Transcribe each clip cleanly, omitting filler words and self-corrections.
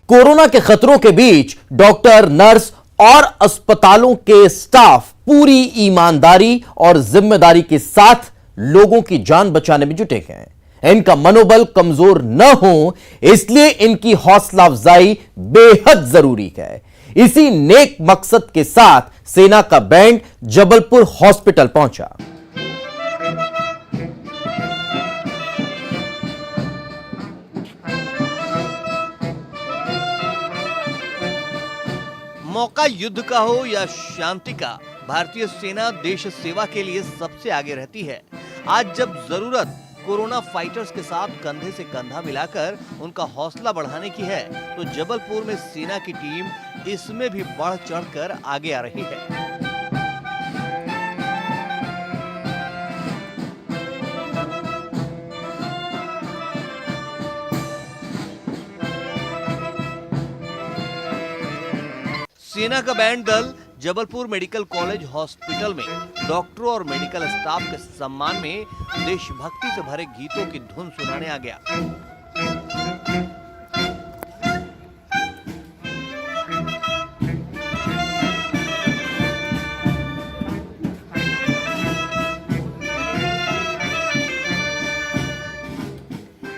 Corona के खतरों के बीच डॉक्टर, नर्स और अस्पतालों के स्टाफ पूरी ईमानदारी और जिम्मेदारी के साथ लोगों की जान बचाने में जुटे हैं। इनका मनोबल कमजोर न हो, इसलिए इनकी हौसला अफजाई बेहद जरूरी है। इसी नेक मकसद के साथ सेना का बैंड जबलपुर हॉस्पिटल पहुंचा। मौका युद्ध का हो या शांति का, भारतीय सेना देश सेवा के लिए सबसे आगे रहती है। आज जब जरूरत कोरोना फाइटर्स के साथ कंधे से कंधा मिलाकर उनका हौसला बढ़ाने की है, तो जबलपुर में सेना की टीम इसमें भी बढ़ चढ़कर आगे आ रही है। सेना का बैंड दल जबलपुर मेडिकल कॉलेज हॉस्पिटल में डॉक्टरों और मेडिकल स्टाफ के सम्मान में देशभक्ति से भरे गीतों की धुन सुनाने आ गया।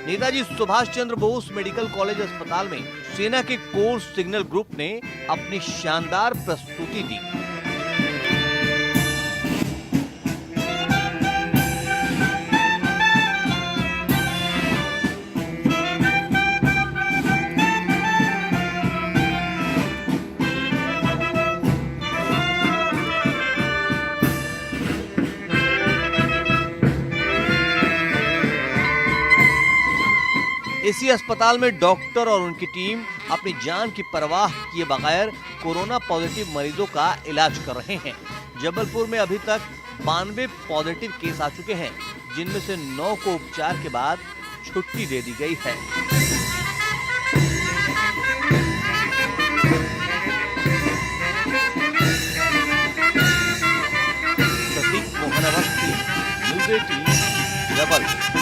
नेताजी सुभाष चंद्र बोस मेडिकल कॉलेज अस्पताल में सेना के कोर सिग्नल ग्रुप ने अपनी शानदार प्रस्तुति दी। इसी अस्पताल में डॉक्टर और उनकी टीम अपनी जान की परवाह किए बगैर कोरोना पॉजिटिव मरीजों का इलाज कर रहे हैं। जबलपुर में अभी तक 92 पॉजिटिव केस आ चुके हैं, जिनमें से 9 को उपचार के बाद छुट्टी दे दी गई है। प्रतीक मोहन अवस्थी, न्यूज़ 18, जबलपुर।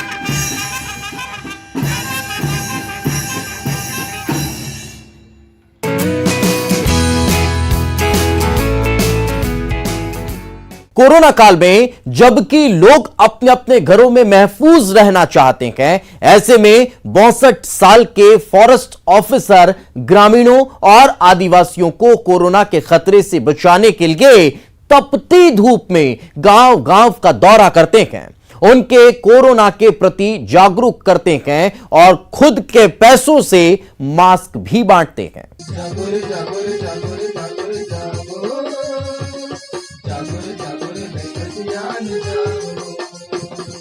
कोरोना काल में जबकि लोग अपने अपने घरों में महफूज रहना चाहते हैं, ऐसे में 62 साल के फॉरेस्ट ऑफिसर ग्रामीणों और आदिवासियों को कोरोना के खतरे से बचाने के लिए तपती धूप में गांव-गांव का दौरा करते हैं, उनके कोरोना के प्रति जागरूक करते हैं और खुद के पैसों से मास्क भी बांटते हैं।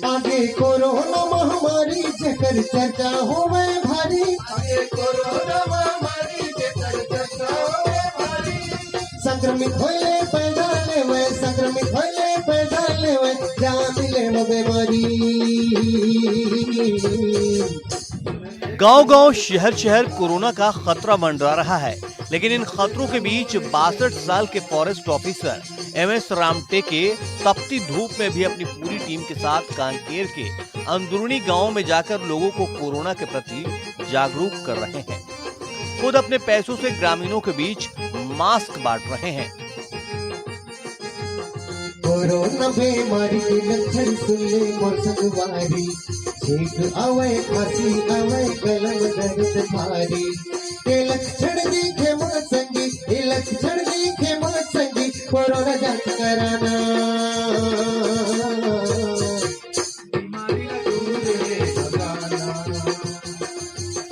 आगे कोरोना महामारी जेकर चर्चा होवे भारी, आगे कोरोना महामारी जेकर चर्चा होवे भारी, संक्रमित होइले पैदा लेवे, संक्रमित होइले पैदा लेवे, जान लेवे बीमारी। गांव-गांव, शहर-शहर कोरोना का खतरा मंडरा रहा है, लेकिन इन खतरों के बीच 62 साल के फॉरेस्ट ऑफिसर MS रामटेके तपती धूप में भी अपनी पूरी टीम के साथ कांकेर के अंदरूनी गांवों में जाकर लोगों को कोरोना के प्रति जागरूक कर रहे हैं। खुद अपने पैसों से ग्रामीणों के बीच मास्क बांट रहे हैं। कोरोना बीमारी के लक्षण सुन ले मोर संगवारी, छींक आवे, खांसी आवे, गलन दर्द भारी, ये लक्षण दिखे मोर संगी, ये लक्षण दिखे मोर संगी, कोरोना जांच कराना।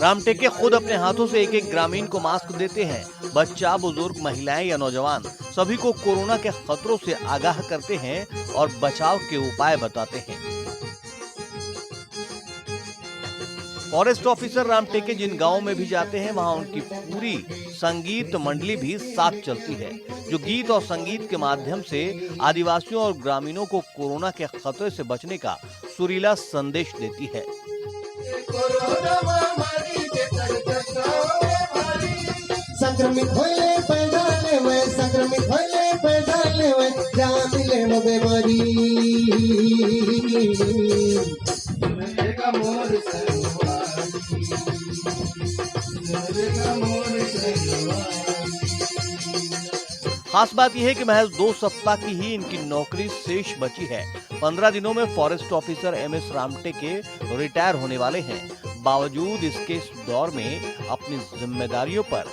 रामटेके खुद अपने हाथों से एक-एक ग्रामीण को मास्क देते हैं। बच्चा, बुजुर्ग, महिलाएं या नौजवान सभी को कोरोना के खतरों से आगाह करते हैं और बचाव के उपाय बताते हैं। फॉरेस्ट ऑफिसर रामटेके जिन गांवों में भी जाते हैं, वहां उनकी पूरी संगीत मंडली भी साथ चलती है, जो गीत और संगीत के माध्यम से आदिवासियों और ग्रामीणों को कोरोना के खतरे से बचने का सुरीला संदेश देती है। संक्रमित होइले पैदा लेवे, संक्रमित होइले पैदा लेवे, जान लेवे बीमारी। मोर खास बात यह है कि महज 2 सप्ताह की ही इनकी नौकरी शेष बची है। 15 दिनों में फॉरेस्ट ऑफिसर एमएस रामटे के रिटायर होने वाले हैं। बावजूद इसके इस दौर में अपनी जिम्मेदारियों पर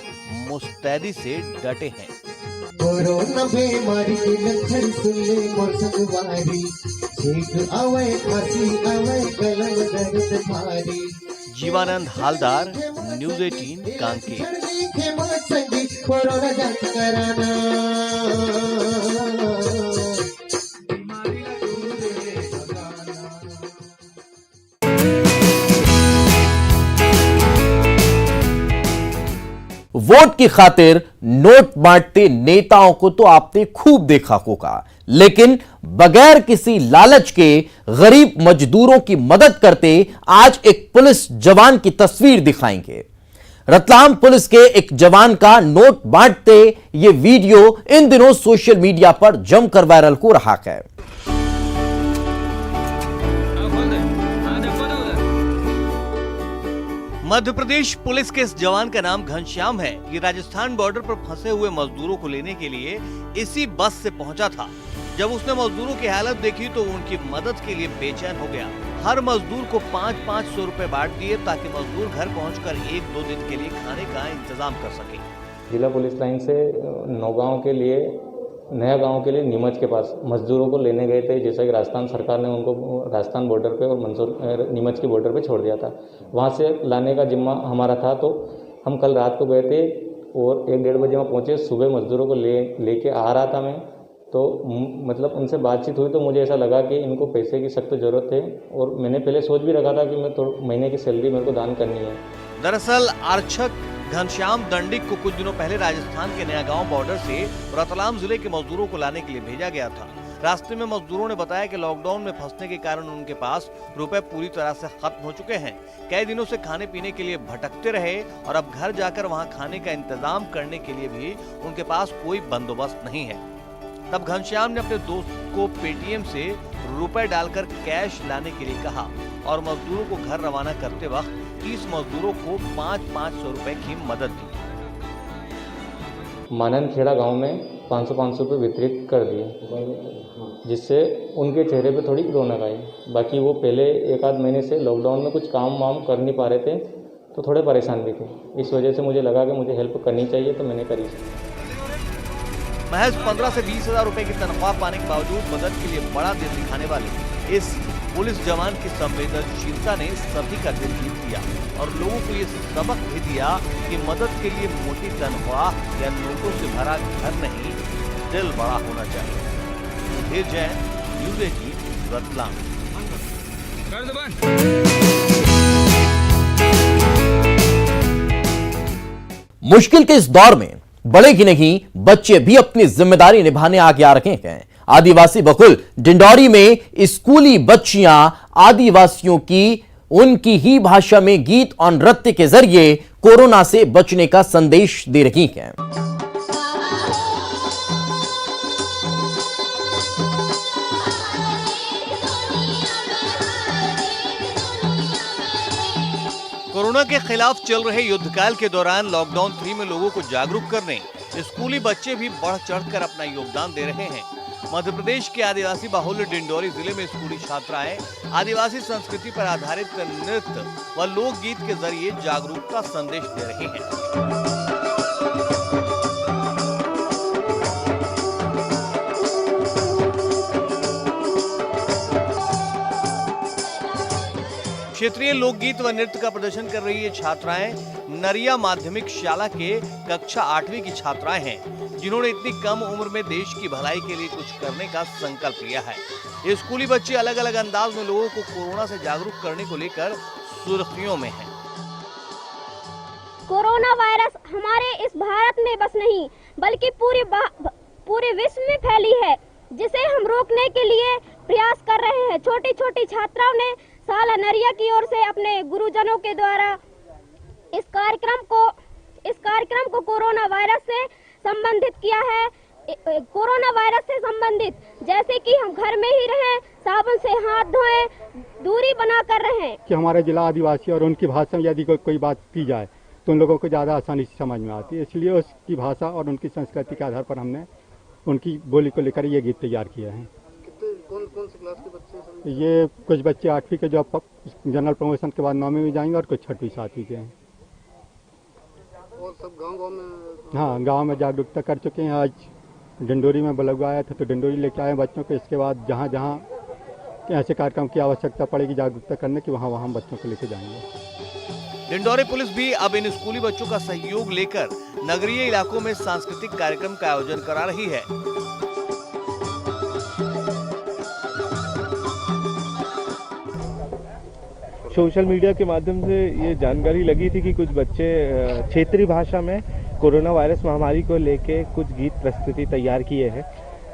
मुस्तैदी से डटे हैं। कोरोना बीमारी के लक्षण सुन ले मोर संगवारी, छींक आवे खांसी आवे गलन दर्द भारी। जीवानंद हालदार, न्यूज़ 18 कांकेर। कोरोना जांच कराना। वोट की खातिर नोट बांटते नेताओं को तो आपने खूब देखा होगा, लेकिन बगैर किसी लालच के गरीब मजदूरों की मदद करते आज एक पुलिस जवान की तस्वीर दिखाएंगे। रतलाम पुलिस के एक जवान का नोट बांटते ये वीडियो इन दिनों सोशल मीडिया पर जमकर वायरल हो रहा है। मध्य प्रदेश पुलिस के इस जवान का नाम घनश्याम है। ये राजस्थान बॉर्डर पर फंसे हुए मजदूरों को लेने के लिए इसी बस से पहुंचा था। जब उसने मजदूरों की हालत देखी तो उनकी मदद के लिए बेचैन हो गया। हर मजदूर को 500-500 रुपए बांट दिए ताकि मजदूर घर पहुंचकर 1-2 दिन के लिए खाने का इंतजाम कर सके। जिला पुलिस लाइन से नौगांव के लिए, नया गांव के लिए नीमच के पास मजदूरों को लेने गए थे। जैसा कि राजस्थान सरकार ने उनको राजस्थान बॉर्डर पे और नीमच की बॉर्डर पे छोड़ दिया था, वहाँ से लाने का जिम्मा हमारा था। तो हम कल रात को गए थे और 1-1:30 बजे वहाँ पहुँचे। सुबह मजदूरों को लेके आ रहा था मैं, तो मतलब उनसे बातचीत हुई तो मुझे ऐसा लगा कि इनको पैसे की सख्त ज़रूरत है और मैंने पहले सोच भी रखा था कि मैं तो महीने की सैलरी मेरे को दान करनी है। दरअसल आरक्षक घनश्याम दंडिक को कुछ दिनों पहले राजस्थान के नया गांव बॉर्डर से रतलाम जिले के मजदूरों को लाने के लिए भेजा गया था। रास्ते में मजदूरों ने बताया कि लॉकडाउन में फंसने के कारण उनके पास रुपए पूरी तरह से खत्म हो चुके हैं। कई दिनों से खाने पीने के लिए भटकते रहे और अब घर जाकर वहां खाने का इंतजाम करने के लिए भी उनके पास कोई बंदोबस्त नहीं है। तब घनश्याम ने अपने दोस्त को पेटीएम से रुपए डालकर कैश लाने के लिए कहा और मजदूरों को घर रवाना करते वक्त 30 मजदूरों को 500 रुपए की मदद दी। माननखेड़ा गांव में 500 रुपये वितरित कर दिए, जिससे उनके चेहरे पे थोड़ी रौनक आई। बाकी वो पहले 1-8 महीने से लॉकडाउन में कुछ काम वाम कर नहीं पा रहे थे, तो थोड़े परेशान भी थे। इस वजह से मुझे लगा कि मुझे हेल्प करनी चाहिए, तो मैंने करी। महज 15 से 20 हजार रुपए की तनख्वाह पाने के बावजूद मदद के लिए बड़ा दिल दिखाने वाले इस पुलिस जवान की संवेदनशीलता ने सभी का दिल जीत लिया और लोगों को ये सबक भी दिया कि मदद के लिए मोटी तनख्वाह या नोटों से भरा घर नहीं, दिल बड़ा होना चाहिए। सुधीर जैन, न्यूज़ 18 रतलाम। मुश्किल के इस दौर में बड़े ही नहीं बच्चे भी अपनी जिम्मेदारी निभाने आगे आ रहे हैं। आदिवासी बकुल डिंडौरी में स्कूली बच्चियां आदिवासियों की उनकी ही भाषा में गीत और नृत्य के जरिए कोरोना से बचने का संदेश दे रही हैं। कोरोना के खिलाफ चल रहे युद्धकाल के दौरान लॉकडाउन 3 में लोगों को जागरूक करने स्कूली बच्चे भी बढ़ चढ़कर अपना योगदान दे रहे हैं। मध्य प्रदेश के आदिवासी बाहुल्य डिंडौरी जिले में स्कूली छात्राएं आदिवासी संस्कृति पर आधारित नृत्य व लोकगीत के जरिए जागरूकता संदेश दे रही हैं। क्षेत्रीय लोकगीत व नृत्य का प्रदर्शन कर रही ये छात्राएं नरिया माध्यमिक शाला के कक्षा 8वीं की छात्राएं हैं, जिन्होंने इतनी कम उम्र में देश की भलाई के लिए कुछ करने का संकल्प लिया है। ये स्कूली बच्चे अलग अलग अंदाज में लोगों को कोरोना से जागरूक करने को लेकर सुर्खियों में हैं। कोरोना वायरस हमारे इस भारत में बस नहीं बल्कि पूरे विश्व में फैली है, जिसे हम रोकने के लिए प्रयास कर रहे हैं। छोटी छोटी छात्राओं ने साला नरिया की ओर से अपने गुरुजनों के द्वारा इस कार्यक्रम को कोरोना वायरस से संबंधित किया है। कोरोना वायरस से संबंधित जैसे कि हम घर में ही रहें, साबुन से हाथ धोएं, दूरी बनाकर रहें। कि हमारा जिला आदिवासी और उनकी भाषा में यदि कोई बात की जाए तो उन लोगों को ज़्यादा आसानी से समझ में आती है, इसलिए उसकी भाषा और उनकी संस्कृति के आधार पर हमने उनकी बोली को लेकर ये गीत तैयार किया है। कौन कौन सी क्लास के बच्चे हैं? ये कुछ बच्चे 8वीं के जो जनरल प्रमोशन के बाद 9वीं में जाएंगे और कुछ 6वीं 7वीं के हैं। और सब गांव में? हाँ, गांव में जागरूकता कर चुके हैं। आज डिंडोरी में बलुआ आया था तो डिंडोरी लेके आए बच्चों को। इसके बाद जहाँ जहाँ ऐसे कार्यक्रम की आवश्यकता पड़ेगी जागरूकता करने की, वहाँ वहाँ हम बच्चों को लेके जाएंगे। डिंडोरी पुलिस भी अब इन स्कूली बच्चों का सहयोग लेकर नगरीय इलाकों में सांस्कृतिक कार्यक्रम का आयोजन करा रही है। सोशल मीडिया के माध्यम से ये जानकारी लगी थी कि कुछ बच्चे क्षेत्रीय भाषा में कोरोना वायरस महामारी को लेके कुछ गीत प्रस्तुति तैयार किए हैं।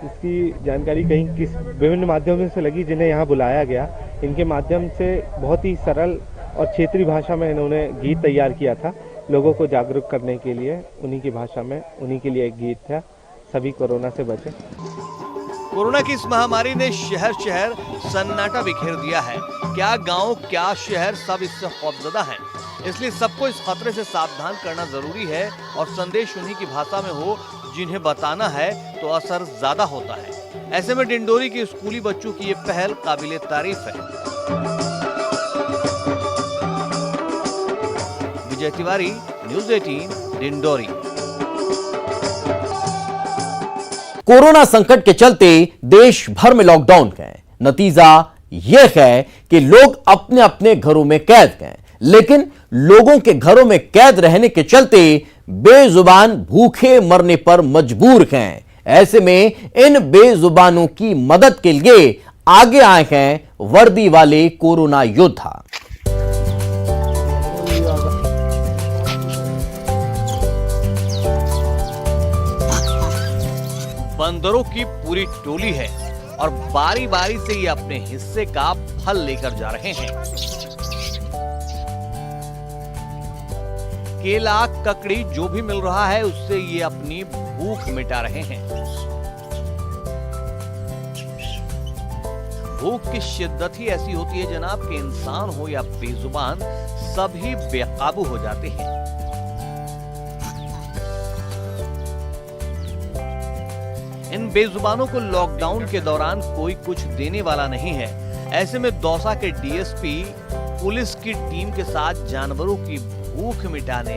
इसकी जानकारी कहीं किस विभिन्न माध्यमों से लगी, जिन्हें यहाँ बुलाया गया। इनके माध्यम से बहुत ही सरल और क्षेत्रीय भाषा में इन्होंने गीत तैयार किया था लोगों को जागरूक करने के लिए। उन्हीं की भाषा में उन्हीं के लिए एक गीत था, सभी कोरोना से बचे। कोरोना की इस महामारी ने शहर शहर सन्नाटा बिखेर दिया है। क्या गांव क्या शहर सब इससे खौफजदा हैं। इसलिए सबको इस खतरे से सावधान करना जरूरी है और संदेश उन्हीं की भाषा में हो जिन्हें बताना है तो असर ज्यादा होता है। ऐसे में डिंडोरी के स्कूली बच्चों की ये पहल काबिले तारीफ है। विजय तिवारी, न्यूज़ 18, डिंडोरी। कोरोना संकट के चलते देश भर में लॉकडाउन है। नतीजा यह है कि लोग अपने अपने घरों में कैद हैं, लेकिन लोगों के घरों में कैद रहने के चलते बेजुबान भूखे मरने पर मजबूर हैं। ऐसे में इन बेजुबानों की मदद के लिए आगे आए हैं वर्दी वाले कोरोना योद्धा। बंदरों की पूरी टोली है और बारी बारी से ये अपने हिस्से का फल लेकर जा रहे हैं। केला, ककड़ी जो भी मिल रहा है उससे ये अपनी भूख मिटा रहे हैं। भूख की शिद्दत ही ऐसी होती है जनाब कि इंसान हो या बेजुबान सभी बेकाबू हो जाते हैं। इन बेजुबानों को लॉकडाउन के दौरान कोई कुछ देने वाला नहीं है। ऐसे में दौसा के डीएसपी पुलिस की टीम के साथ जानवरों की भूख मिटाने,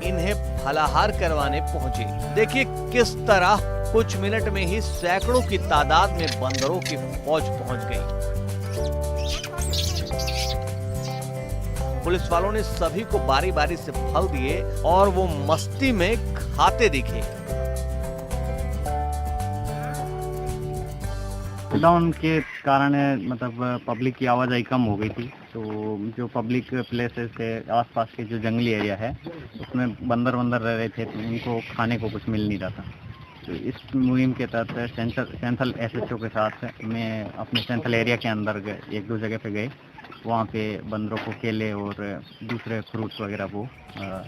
इन्हें फलाहार करवाने पहुंचे। देखिए किस तरह कुछ मिनट में ही सैकड़ों की तादाद में बंदरों की फौज पहुंच गई। पुलिस वालों ने सभी को बारी बारी से फल दिए और वो मस्ती में खाते दिखे। लॉकडाउन के कारण मतलब पब्लिक की आवाजाही कम हो गई थी, तो जो पब्लिक प्लेसेस थे आसपास के जो जंगली एरिया है उसमें बंदर रह रहे थे, तो उनको खाने को कुछ मिल नहीं रहा था। तो इस मुहिम के तहत सेंट्रल एसएचओ के साथ मैं अपने सेंट्रल एरिया के अंदर एक दो जगह पे गए। वहाँ पे बंदरों को केले और दूसरे फ्रूट्स वगैरह वो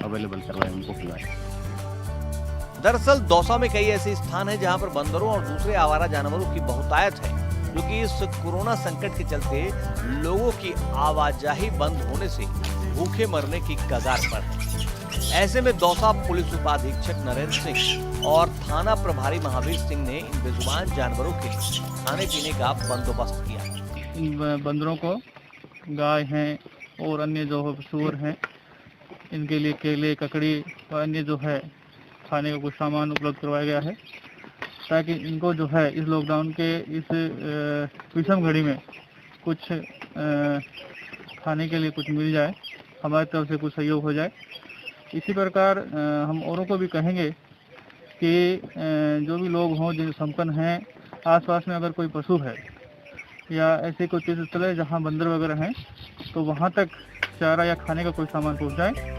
अवेलेबल करवाए, उनको खिलाए। दरअसल दौसा में कई ऐसे स्थान हैं जहां पर बंदरों और दूसरे आवारा जानवरों की बहुतायत है, जो कि इस कोरोना संकट के चलते लोगों की आवाजाही बंद होने से भूखे मरने की कगार पर है। ऐसे में दौसा पुलिस उपाधीक्षक नरेंद्र सिंह और थाना प्रभारी महावीर सिंह ने इन बेजुबान जानवरों के लिए खाने पीने का बंदोबस्त किया। इन बंदरों को गाय हैं और अन्य जो सूअर हैं, इनके लिए केले, ककड़ी और अन्य जो है खाने का कुछ सामान उपलब्ध करवाया गया है, ताकि इनको जो है इस लॉकडाउन के इस विषम घड़ी में कुछ खाने के लिए कुछ मिल जाए, हमारी तरफ से कुछ सहयोग हो जाए। इसी प्रकार हम औरों को भी कहेंगे कि जो भी लोग हों जिन संपन्न हैं, आसपास में अगर कोई पशु है या ऐसे कोई तीर्थस्थल है जहाँ बंदर वगैरह हैं, तो वहाँ तक चारा या खाने का कोई सामान पहुँच जाए।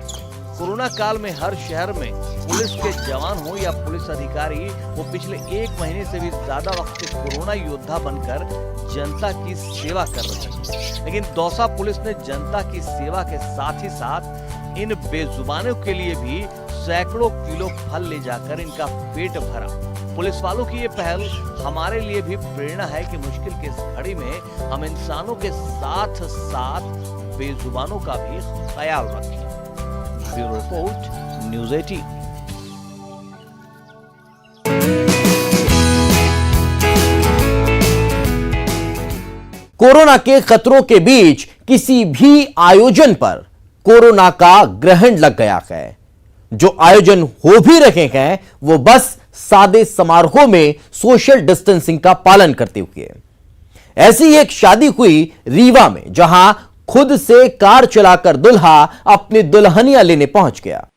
कोरोना काल में हर शहर में पुलिस के जवान हो या पुलिस अधिकारी, वो पिछले 1 महीने से भी ज्यादा वक्त से कोरोना योद्धा बनकर जनता की सेवा कर रहे हैं। लेकिन दौसा पुलिस ने जनता की सेवा के साथ ही साथ इन बेजुबानों के लिए भी सैकड़ों किलो फल ले जाकर इनका पेट भरा। पुलिस वालों की ये पहल हमारे लिए भी प्रेरणा है कि मुश्किल की इस घड़ी में हम इंसानों के साथ साथ बेजुबानों का भी ख्याल रखें। Bureau report, news 18। कोरोना के खतरों के बीच किसी भी आयोजन पर कोरोना का ग्रहण लग गया है। जो आयोजन हो भी रहे हैं वो बस सादे समारोह में सोशल डिस्टेंसिंग का पालन करते हुए। ऐसी एक शादी हुई रीवा में, जहां खुद से कार चलाकर दुल्हा अपनी दुल्हनिया लेने पहुंच गया।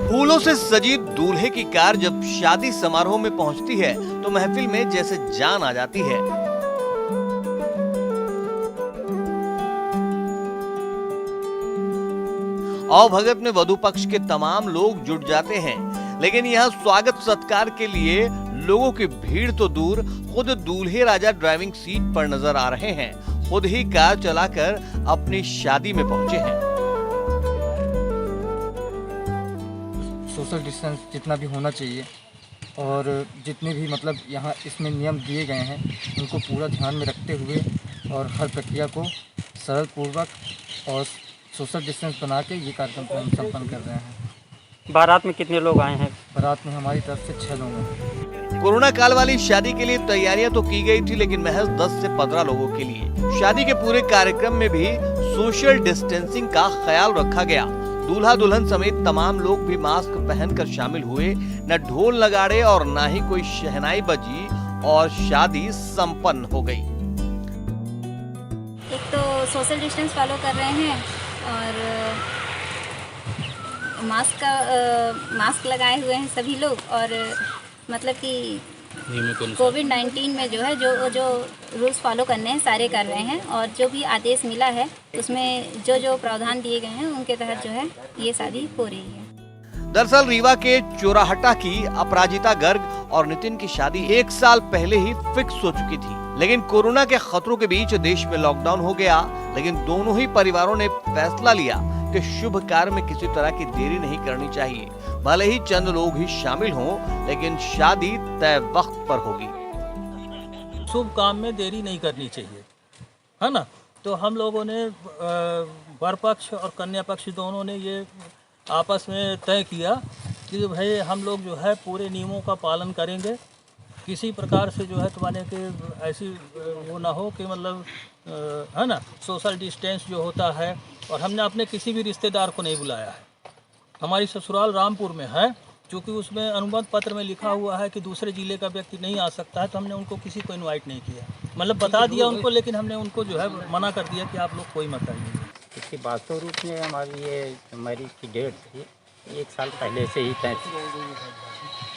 फूलों से सजी दूल्हे की कार जब शादी समारोह में पहुंचती है तो महफिल में जैसे जान आ जाती है। आवभगत में वधू पक्ष के तमाम लोग जुट जाते हैं, लेकिन यहाँ स्वागत सत्कार के लिए लोगों की भीड़ तो दूर, खुद दूल्हे राजा ड्राइविंग सीट पर नजर आ रहे हैं। खुद ही कार चलाकर अपनी शादी में पहुंचे हैं। सोशल डिस्टेंस जितना भी होना चाहिए और जितने भी मतलब यहाँ इसमें नियम दिए गए हैं उनको पूरा ध्यान में रखते हुए और हर प्रक्रिया को सरल पूर्वक और सोशल डिस्टेंस बना के ये कार्यक्रम को हम संपन्न कर रहे हैं। बारात में कितने लोग आए हैं? बारात में हमारी तरफ से 6 लोग हैं। कोरोना काल वाली शादी के लिए तैयारियां तो की गई थी, लेकिन महज 10 से 15 लोगों के लिए। शादी के पूरे कार्यक्रम में भी सोशल डिस्टेंसिंग का ख्याल रखा गया। दूल्हा दुल्हन समेत तमाम लोग भी मास्क पहनकर शामिल हुए। न ढोल नगाड़े और न ही कोई शहनाई बजी और शादी संपन्न हो गई। एक तो सोशल डिस्टेंस फॉलो कर रहे हैं और मास्क लगाए हुए हैं सभी लोग, और मतलब कि कोविड-19 में जो है जो रूल्स फॉलो करने हैं सारे कर रहे हैं, और जो भी आदेश मिला है उसमें जो प्रावधान दिए गए हैं उनके तहत जो है ये शादी हो रही है। दरअसल रीवा के चोराहटा की अपराजिता गर्ग और नितिन की शादी 1 साल पहले ही फिक्स हो चुकी थी, लेकिन कोरोना के खतरों के बीच देश में लॉकडाउन हो गया। लेकिन दोनों ही परिवारों ने फैसला लिया कि शुभ कार्य में किसी तरह की देरी नहीं करनी चाहिए। भले ही चंद लोग ही शामिल हों, लेकिन शादी तय वक्त पर होगी। शुभ काम में देरी नहीं करनी चाहिए, है ना। तो हम लोगों ने वर पक्ष और कन्या पक्ष दोनों ने ये आपस में तय किया कि भाई हम लोग जो है पूरे नियमों का पालन करेंगे। किसी प्रकार से जो है तुम्हारे के ऐसी वो ना हो कि मतलब है ना, सोशल डिस्टेंस जो होता है। और हमने अपने किसी भी रिश्तेदार को नहीं बुलाया है। हमारी ससुराल रामपुर में है, क्योंकि उसमें अनुबंध पत्र में लिखा हुआ है कि दूसरे जिले का व्यक्ति नहीं आ सकता है, तो हमने उनको किसी को इनवाइट नहीं किया। मतलब बता दिया उनको, लेकिन हमने उनको जो है मना कर दिया कि आप लोग कोई मत आइए। इसकी वास्तव रूप में हमारी ये मैरिज की डेट थी 1 साल पहले से ही तय थी।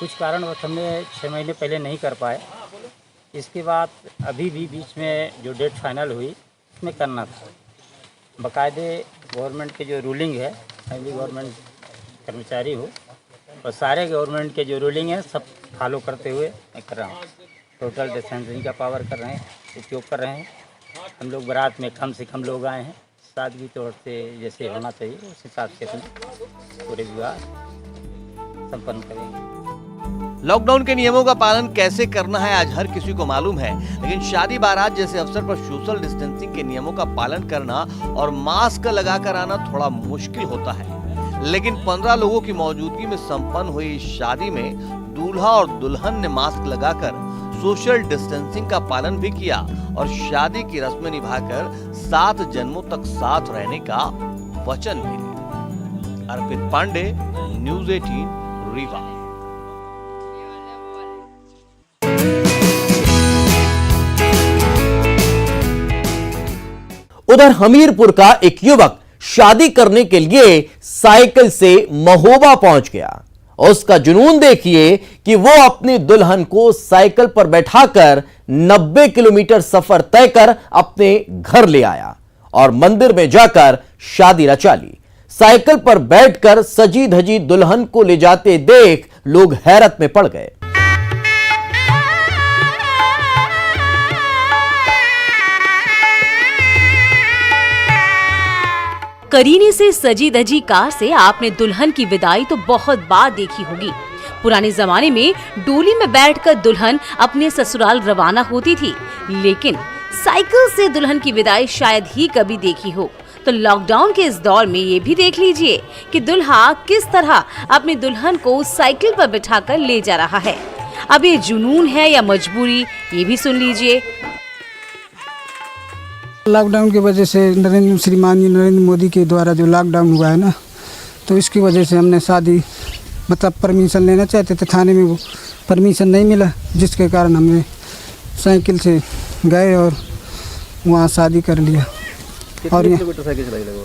कुछ कारणवश हमने 6 महीने पहले नहीं कर पाए। इसके बाद अभी भी बीच में जो डेट फाइनल हुई उसमें करना था। बाकायदे गवर्नमेंट के जो रूलिंग है, मैं भी गवर्नमेंट कर्मचारी हूँ और सारे गवर्नमेंट के जो रूलिंग है सब फॉलो करते हुए मैं कर रहा हूँ। टोटल डिस्टेंसिंग का पावर कर रहे हैं, उपयोग कर रहे हैं। हम लोग बारात में कम से कम लोग आए हैं। सादगी तौर से जैसे होना चाहिए उस हिसाब से हम पूरे विवाह संपन्न करेंगे। लॉकडाउन के नियमों का पालन कैसे करना है आज हर किसी को मालूम है, लेकिन शादी बारात जैसे अवसर पर सोशल डिस्टेंसिंग के नियमों का पालन करना और मास्क लगाकर आना थोड़ा मुश्किल होता है। लेकिन 15 लोगों की मौजूदगी में संपन्न हुई इस शादी में दूल्हा और दुल्हन ने मास्क लगाकर सोशल डिस्टेंसिंग का पालन भी किया और शादी की रस्में निभाकर 7 जन्मों तक साथ रहने का वचन भी लिया। अर्पित पांडे, न्यूज़ 18 रीवा। उधर हमीरपुर का एक युवक शादी करने के लिए साइकिल से महोबा पहुंच गया। उसका जुनून देखिए कि वो अपनी दुल्हन को साइकिल पर बैठाकर 90 किलोमीटर सफर तय कर अपने घर ले आया और मंदिर में जाकर शादी रचा ली। साइकिल पर बैठकर सजी धजी दुल्हन को ले जाते देख लोग हैरत में पड़ गए। करीने से सजी धजी कार से आपने दुल्हन की विदाई तो बहुत बार देखी होगी। पुराने जमाने में डोली में बैठकर दुल्हन अपने ससुराल रवाना होती थी, लेकिन साइकिल से दुल्हन की विदाई शायद ही कभी देखी हो। तो लॉकडाउन के इस दौर में ये भी देख लीजिए कि दुल्हा किस तरह अपनी दुल्हन को साइकिल पर बिठाकर ले जा रहा है। अब ये जुनून है या मजबूरी, ये भी सुन लीजिए। लॉकडाउन की वजह से श्रीमान नरेंद्र मोदी के द्वारा जो लॉकडाउन हुआ है ना, तो इसकी वजह से हमने शादी मतलब परमिशन लेना चाहते थे, थाने में वो परमिशन नहीं मिला, जिसके कारण हमने साइकिल से गए और वहाँ शादी कर लिया। और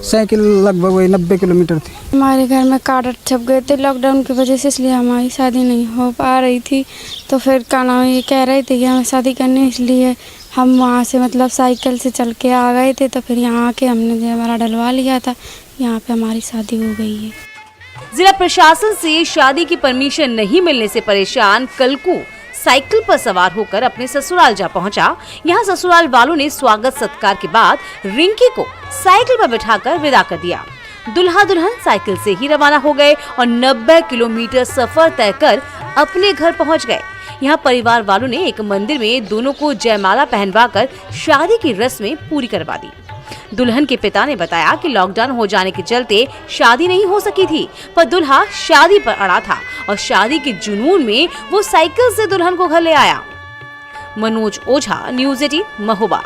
साइकिल लगभग वही 90 किलोमीटर थी। हमारे घर में कार्ड छप गए थे लॉकडाउन की वजह से, इसलिए हमारी शादी नहीं हो पा रही थी। तो फिर का नाम ये कह रहे थे कि हमें शादी करनी है, इसलिए हम वहाँ से मतलब साइकिल से चल के आ गए थे। तो फिर यहाँ आके हमने जयमाला डलवा लिया था, यहाँ पे हमारी शादी हो गई है। जिला प्रशासन से शादी की परमिशन नहीं मिलने से परेशान कलकू साइकिल पर सवार होकर अपने ससुराल जा पहुंचा। यहाँ ससुराल वालों ने स्वागत सत्कार के बाद रिंकी को साइकिल पर बिठाकर विदा कर दिया। दुल्हा दुल्हन साइकिल से ही रवाना हो गए और 90 किलोमीटर सफर तय कर अपने घर पहुंच गए। यहाँ परिवार वालों ने एक मंदिर में दोनों को जयमाला पहनवाकर शादी की रस्में पूरी करवा दी। दुल्हन के पिता ने बताया कि लॉकडाउन हो जाने के चलते शादी नहीं हो सकी थी, पर दुल्हा शादी पर अड़ा था और शादी के जुनून में वो साइकिल से दुल्हन को घर ले आया। मनोज ओझा, न्यूज़ 18 महोबा।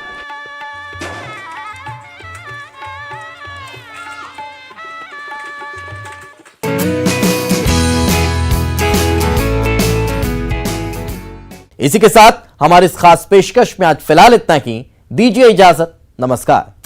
इसी के साथ हमारे इस खास पेशकश में आज फिलहाल इतना ही। दीजिए इजाजत, नमस्कार।